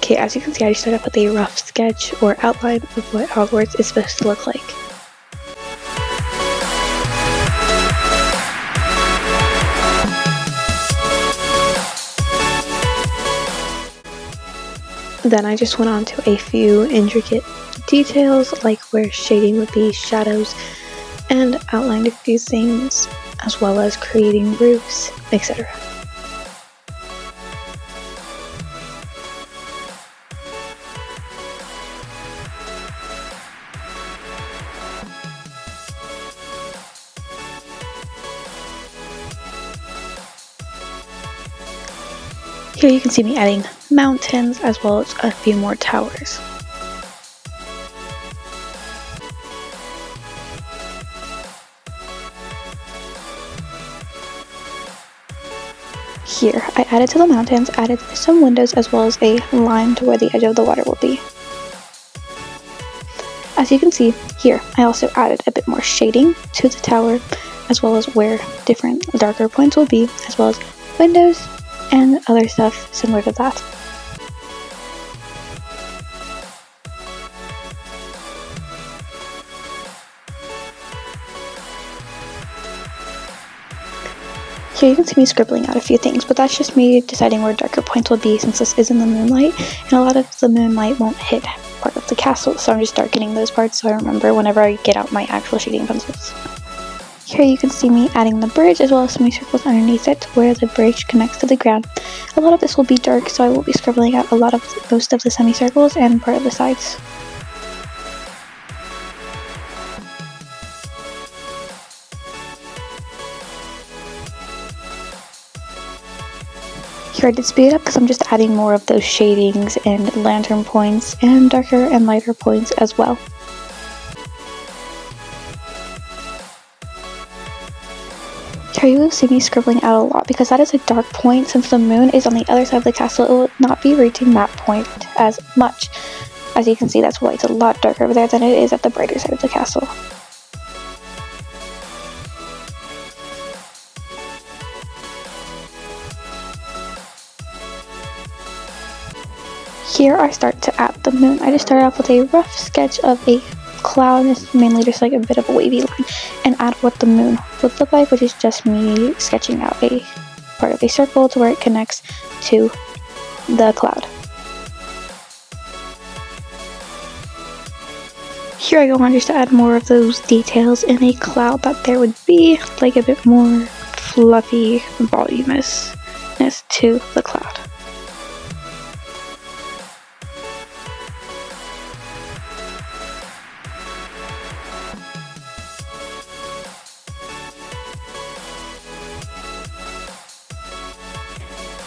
Okay, as you can see, I started off with a rough sketch or outline of what Hogwarts is supposed to look like. Then I just went on to a few intricate details, like where shading would be, shadows, and outlined a few things, as well as creating roofs, etc. Here you can see me adding mountains as well as a few more towers. Here, I added to the mountains, added some windows as well as a line to where the edge of the water will be. As you can see here, I also added a bit more shading to the tower, as well as where different darker points will be, as well as windows and other stuff similar to that. Here you can see me scribbling out a few things, but that's just me deciding where darker points will be since this is in the moonlight, and a lot of the moonlight won't hit part of the castle, so I'm just darkening those parts so I remember whenever I get out my actual shading pencils. Here you can see me adding the bridge as well as semicircles underneath it to where the bridge connects to the ground. A lot of this will be dark, so I will be scribbling out most of the semicircles and part of the sides. Here I did speed it up because I'm just adding more of those shadings and lantern points and darker and lighter points as well. Here you will see me scribbling out a lot because that is a dark point. Since the moon is on the other side of the castle, it will not be reaching that point as much. As you can see, that's why it's a lot darker over there than it is at the brighter side of the castle. Here I start to add the moon. I just started off with a rough sketch of a cloud, it's mainly just like a bit of a wavy line, and add what the moon would look like, which is just me sketching out a part of a circle to where it connects to the cloud. Here I go on just to add more of those details in a cloud that there would be like a bit more fluffy voluminousness to the cloud.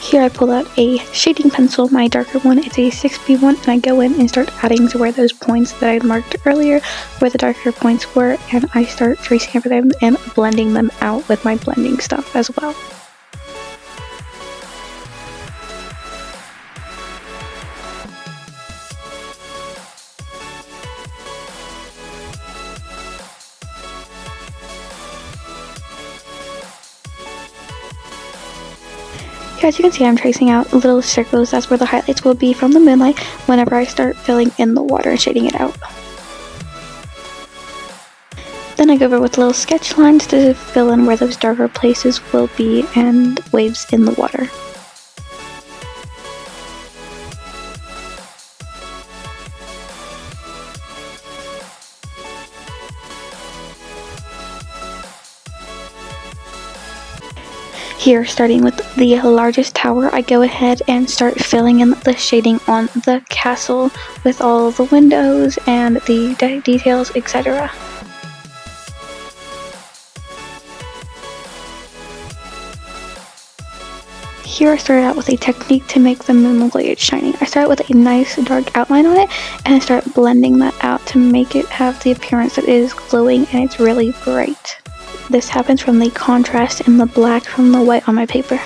Here I pull out a shading pencil, my darker one, it's a 6B1, and I go in and start adding to where those points that I marked earlier, where the darker points were, and I start tracing over them and blending them out with my blending stuff as well. As you can see, I'm tracing out little circles. That's where the highlights will be from the moonlight whenever I start filling in the water and shading it out. Then I go over with little sketch lines to fill in where those darker places will be and waves in the water. Here, starting with the largest tower, I go ahead and start filling in the shading on the castle with all the windows and the details, etc. Here I started out with a technique to make the moon look like it's shining. I started with a nice dark outline on it and I start blending that out to make it have the appearance that it is glowing and it's really bright. This happens from the contrast in the black from the white on my paper.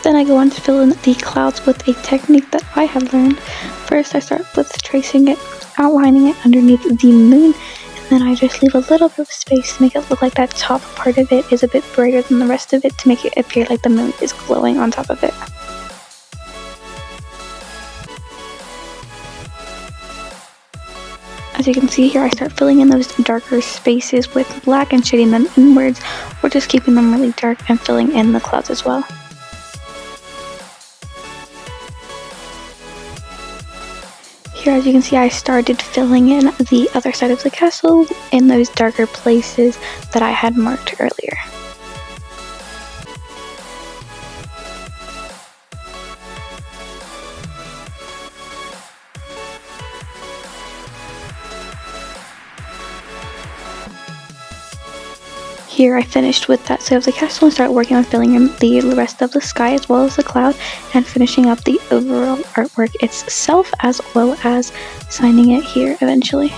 Then I go on to fill in the clouds with a technique that I have learned. First I start with tracing it, outlining it underneath the moon, and then I just leave a little bit of space to make it look like that top part of it is a bit brighter than the rest of it to make it appear like the moon is glowing on top of it. As you can see here, I start filling in those darker spaces with black and shading them inwards, or just keeping them really dark and filling in the clouds as well. Here, as you can see, I started filling in the other side of the castle in those darker places that I had marked earlier. Here I finished with that side of the castle and started working on filling in the rest of the sky as well as the cloud, and finishing up the overall artwork itself as well as signing it here eventually.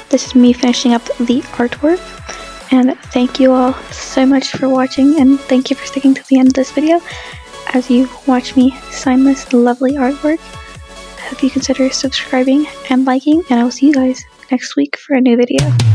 This is me finishing up the artwork, and thank you all so much for watching, and thank you for sticking to the end of this video as you watch me sign this lovely artwork. I hope you consider subscribing and liking, and I will see you guys next week for a new video.